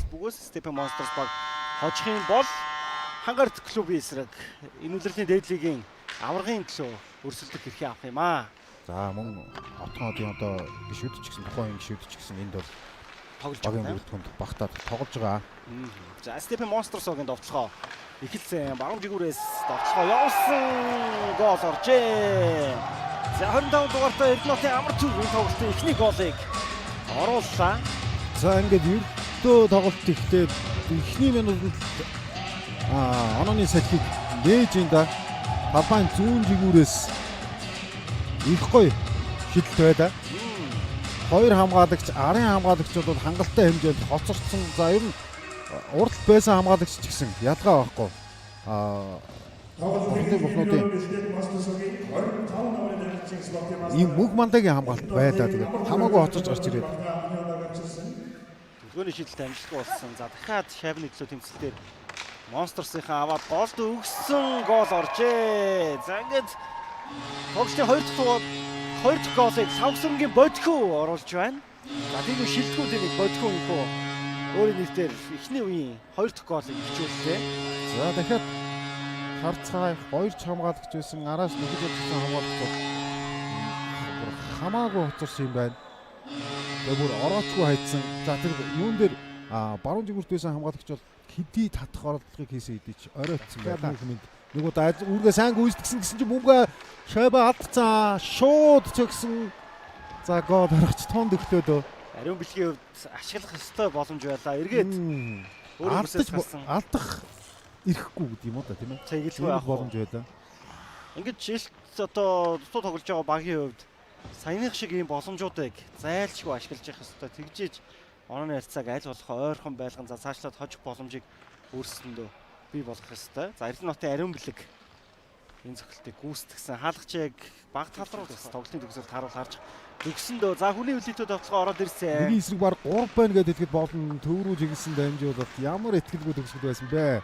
бөгөөс Stephen Monsters баг хожих юм бол Хангарт клубын эсрэг энэ үлрэлийн дээдлигийн аваргын төлөө өрсөлдөх хэрхээ авах юм аа. За мөн отгоодын одоо гişүүд ч гэсэн тухайн гişүүд ч гэсэн энд бол тоглож байгаа бүртгэнд багтаад тоглож байгаа. За Stephen Monsters-ийн довтлогоо эхэлсэн. Баруун жигүүрээс довтлогоо явуулсан. Гол оржээ. За 25 дугаартай Эрдэнэтийн амар түр энэ тоглолтын эхний голыг орууллаа. За ингээд ердөө тоглолт ихтэй эхний минутанд онооны салхийг нээж инда талбайн зүүн жигүүрээс их гоё шидэлт байлаа. Хоёр хамгаалагч, арын хамгаалагч бол хангалттай хэмжээнд хоцорсон. За ер нь урд байсан хамгаалагч ч гэсэн ялгаа байхгүй. Бохнуудын ийм мөнх мандагийн хамгаалалт байлаа. Тэгээд хамаагүй хоцорч гарч ирээд төлөвлөгөөний шийдэлт амжилтгүй болсон. За дахиад Шавны төлөө тэмцэлтээр Monsters-ийнхаа аваад голд өгсөн гол оржээ. За ингээд тоглолтын хоёр дахь голыг Савсамгийн бодхоо оруулж байна. За тийм үү шилдэгүүд нэг бодхоо нөхөө өөрийн нэрээр эхний үеийн хоёр дахь голыг хичүүллээ. За дахиад харцгай хоёр ч хамгаалагч байсан араас нүгэж удсан хамгаалагч бол хамаагүй хоцорсон юм байна. Тэгээ бүр ороочгүй хайцсан. За тэр юун дээр баруун жигүүрт байсан хамгаалагч бол хэдий татах орлогыг хийсэн хэдий ч оройтсан байна. Нэг удаа үүргээ сайн гүйцэтгсэн гэсэн чинь бөмбөг шайба алдцсан. Шууд цогсон. За гол харагч тонд өглөөдөө. Ариун бэлгийн хувьд ашиглах ёстой боломж байлаа. Эргээд алдах ирэхгүй гэдэг юм уу та тийм ээ. Цэгэлгүй авах боломж байлаа. Ингээд жилт одоо дутуу тоглож байгаа багийн хувьд саяных шиг ийм боломжуудыг зайлшгүй ашиглаж явах ёстой. Тэгжээж онооны харьцааг аль болох ойрхон байлган за цаашлаад хожих боломжийг өөрсөндөө бий болгох ёстой. За Эрдэнэтийн ариун бэлэг энэ цогцолтыг гүйцэтгсэн. Хаалгачийг баг тал руу тоглолтын төгсөлд харуул харж төгсөндөө за хүний үлдээтэй тоглолцоо ороод ирсэн. Миний эсрэг баг 3 байна гэдэг итгэл болно. Төв рүү жигэлсэн дамжуулаад ямар ихтгэлгүй төгсгөл байсан бэ?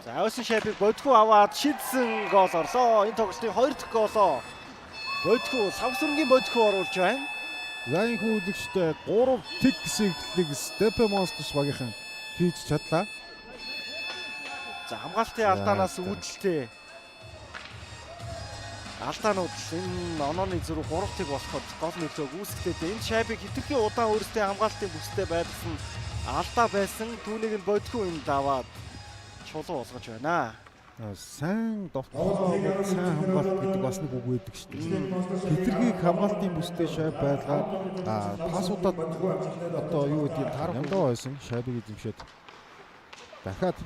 За Осэн Шабыг бодхоо аваад шидсэн гол орлоо. Энэ тоглолтын хоёр дахь голоо бодхоо Савсамгийн бодхоо оруулж байна. За энэ хүүдэгчтэй 3 тэг гэсэн эхлэлийг Stephen Monsters багийнхан хийж чадлаа. За хамгаалтын алдаанаас үүдэлтэй алдаанууд энэ онооны зүрх 3-ыг болоход гол нөлөө үүсгэдэг. Энэ Шабыг хитрхи удаан өөрсдөө хамгаалтын бүстэй байдсан алдаа байсан. Түүнийг нь бодхоо энд аваад чулуу болгож байна. Сайн довтлоо сайн хамгаалт гэдэг бас нэг үг байдаг шүү дээ. Хитрхийг хамгаалтын бүстэй Шаб байлгаад пасуудад одоо юу гэдэг тарах юмдаа байсан. Шабыг эзэмшээд дахиад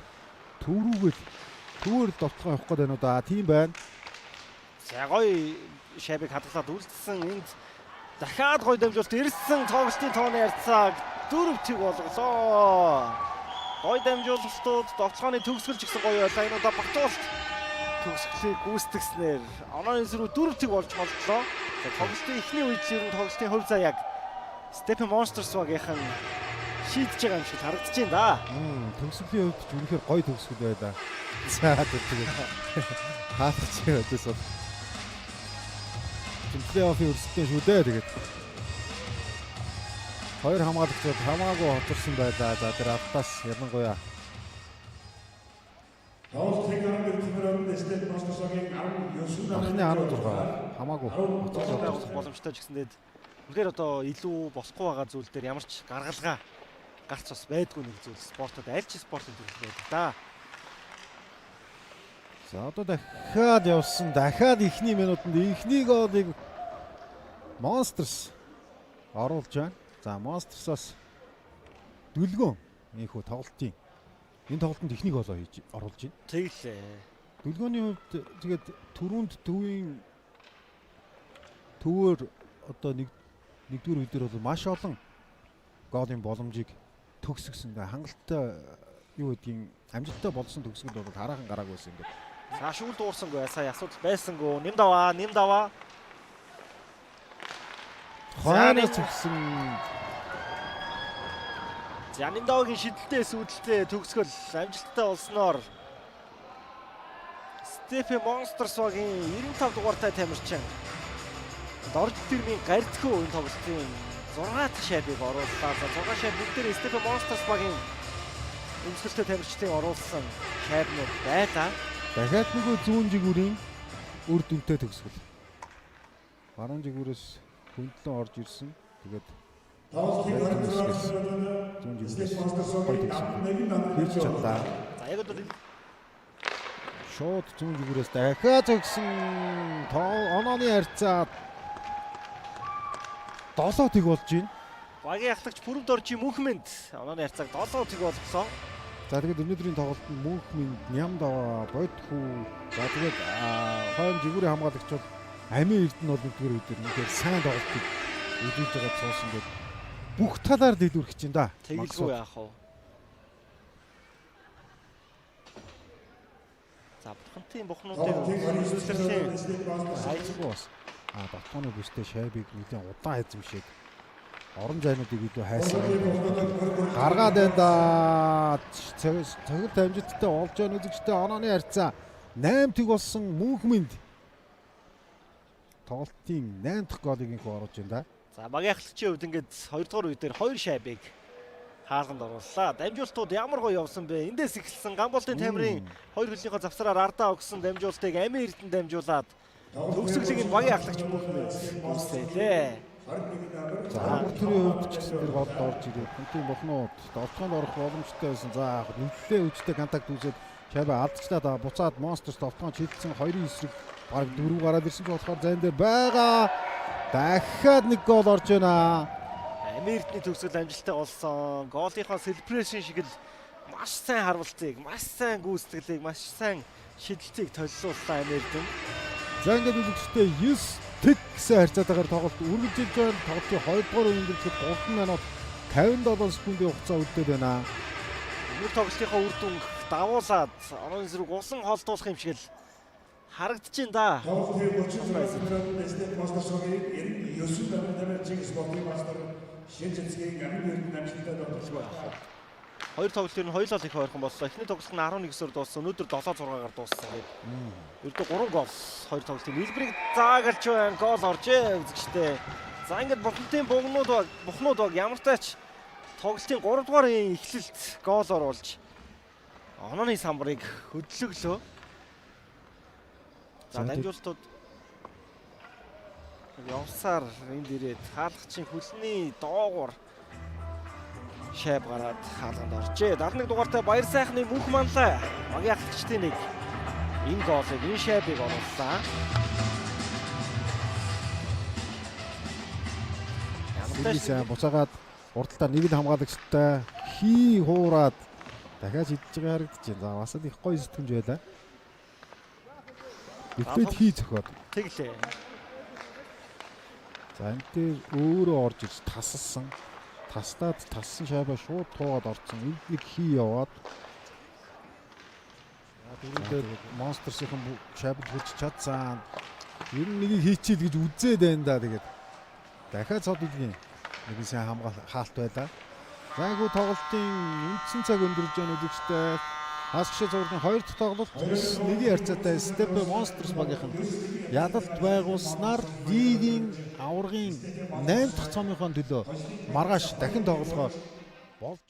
түүгээр довтлоо явах гээд байна уу да. Тийм байна. За гоё Шабыг хадгалаад үлдсэн. Энд дахиад гоё дамжуулалт ирсэн. Тоглолтын тооны харьцааг 4-1 болголоо. Гоё дамжуулалтууд довтлооны төгсгөл ч гэсэн гоё байлаа. Энэ удаа Батуулт төгсгөлийг гүйцэтгснээр онооны зэрэг 4-1 болж боллоо. За тоглолтын эхний үед ер нь тоглолтын хувь заяаг Stephen Monsters багийнхан шийдэж байгаа юм шиг харагдаж байна да. Төгсгөлийн хувьд ч үнэхээр гоё төгсгөл байлаа. За тэгээд хаалгач өдөөс плей-оффын өрсөлдөөн шүү дээ тэгээд хоёр хамгаалагчид хамаагүй хоцорсон байлаа. За тэр автаас ялангуяа анхны 16 хамаагүй хоцорсон боломжтой ч гэсэндээ үнэхээр одоо илүү босхгүй байгаа зүйл дээр ямар ч гаргалгаа гарч бас байдгүй нэг зүйл спортод аль ч спортын төрөл байдаг да. За одоо дахиад явсан. Дахиад эхний минутанд эхний голыг Monsters оруулж байна. За Monsters-аас дүлгөөн ийхүү тоглолтын энэ тоглолтод техник голоо хийж оруулж байна. Тэглээ. Дүлгөөний хувьд тэгээд түрүүнд төвөр одоо нэгдүгээр үедэр бол маш олон голын боломжийг төгсгсөн. Хангалттай юу гэдгийг амжилттай болсон төгсгөл бол хараахан гараагүй байсан ингээд. За шүүл дуурсангүй сая асуудал байсангүй. Нэмд аваа. Хойноос төгсөн. За Нэмдавагийн шидэлтээс үүдэлтэй төгсгөл амжилттай болсноор Stephen Monsters багийн 95 дугаартай тамирчин Дорж тэрмийн гардхөө энэ тоглолтын 6 дахь шайбыг орууллаа. За 6 шайб бүгдээр Степ Монстерс багийн өмсгөлтэй тамирчдыг оруулсан шайбнууд байлаа. Дахиад нөгөө зүүн жигүүрийн үр дүнтэй төгсгөл. Баруун жигүүрээс хөндлөн орж ирсэн. Тэгээд зүүн жигүүрээс гоё төгсгөл. Хийж чадлаа. За яг одоо Шууд зүүн жигүүрээс дахиад төгсөн онооны харьцаа 7 тэг болж байна. багийн ахлагч бүрэмд орж Мөнхмэнд онооны харьцааг 7 тэг болгосон. За тэгээд өнөөдрийн тоглолтод Мөнхмэнд Нямдава бодхүү. За тэгээд хойно жигүүрийн хамгаалагч бол Амийн Эрдэнэ бол нэгдүгээр үедэр үнэхээр сайн тоглолтыг үзүүлж байгаа цуусан гээд бүх талаар дэлгүүрэх чинь да. Тэгэлгүй яах вэ? За бурхантын бухнуудыг үзүүлсэн. Айцгүй бас. Батхооны бүстэй шайбыг нэгэн удаан эзэмшээд орон зайнуудыг илүү хайсан. Гаргаад байна да. Цагт амжилттай олж байгаа үзэгчтэй онооны харьцаа 8 тэг болсон Мөнхмэнд тоглолтын 8 дахь голыг инхүү оруулж байна да. За багийн ахлагчийн хувьд ингээд 2 дугаар үедэр 2 шайбыг хаалганд орууллаа. Дамжуултууд ямар гоё явсан бэ? Эндээс эхэлсэн Гамболтын тамирын 2 хөлнийхөө завсраар ардаа өгсөн дамжуултыг Амийн Эрдэнэ дамжуулаад төгсгөлийг багийн ахлагч Мөнхмэнд үүслээ. За амар төрийн хувьд ч гэсэн тэр голд орж ирээд хүнтийн бухнууд довтгонд орох боломжтой байсан. За нөлөө үжтэй контакт үзээд шайбаа алдчихлаа. Буцаад Монстерс довтгонд шийдсэн 2-9 эсрэг баг 4 гараад ирсэн ч болохоор зайн дээр байгаа. Дахиад нэг гол орж байна. Амийн Эрдэнэ төгсгөл амжилттай болсон. Голынхоо селебрэшн шиг л маш сайн харуултыг, маш сайн гүйцэтгэлийг, маш сайн шидэлтийг толиулсан Амийн Эрдэнэ. За ингээд үзэгчтэй 9 тэг гэсэн харьцаатайгаар тоглолт үргэлжилж байна. Тоглолтын 2 дугаар үеийн дэлгэхэд 3 минут 57 секундын хугацаа үлдээд байна. Өнөр тоглолтынхоо үр дүн давуулаад онооны зэрэг усан холдуулах юм шиг л харагдаж байна да. Хоёр тоглолтын нь хоёулаа их ойрхон боллоо. Эхний тоглолт нь 11-ээр дууссан. Өнөөдөр 7-6-аар дууссан гэдэг. Ердөө 3 гол хоёр тоглолтын хэлбэрийг заагалж байна. Гол оржээ үзэгчтэй. За ингээд бурхантын бухнууд баг ямар тач тоглолтын 3 дугаар үеийн эхлэлт гол оруулж онооны самбарыг хөдлөглөө. За дамжуултууд явсаар энд ирээд хаалгачийн хөлний доогуур шайб гараад хаалганд оржээ. 71 дугаартай Баяр сайхны Мөнх манлаа багийн ахлагчдын нэг энэ голыг, энэ шайбыг оруулсан. Ямар сайн буцаагаад урдталаар нэг л хамгаалагчтай хий хуураад дахиад шидэж байгаа харагдаж байна. За бас их гоё сэтгэмж байлаа. Эцэд хий зөхиод. Тэглээ. За энэ дээр өөрөө орж ирж тасалсан. Тассан шайбаа шууд туугаад орсон. Энд нэг хий яваад. Тэгээд Монстерсийн шайбад хүрч чадсан. Ер нь нэгийг хийчихэл гэж үзээд байна да тэгээд. Дахиад цод үлгийн нэгэн сайн хаалт байлаа. За энэ тоглолтын үндсэн цаг өндөрж байгаа үзэгчтэй Хасгшээ зургийн 2 дахь тоглолт нэгийн харьцаатай Степ Монстерс багийнхан ядалт байгуулснаар лигийн аваргын 8 дахь цомынхон төлөө маргааш дахин тоглохоор болж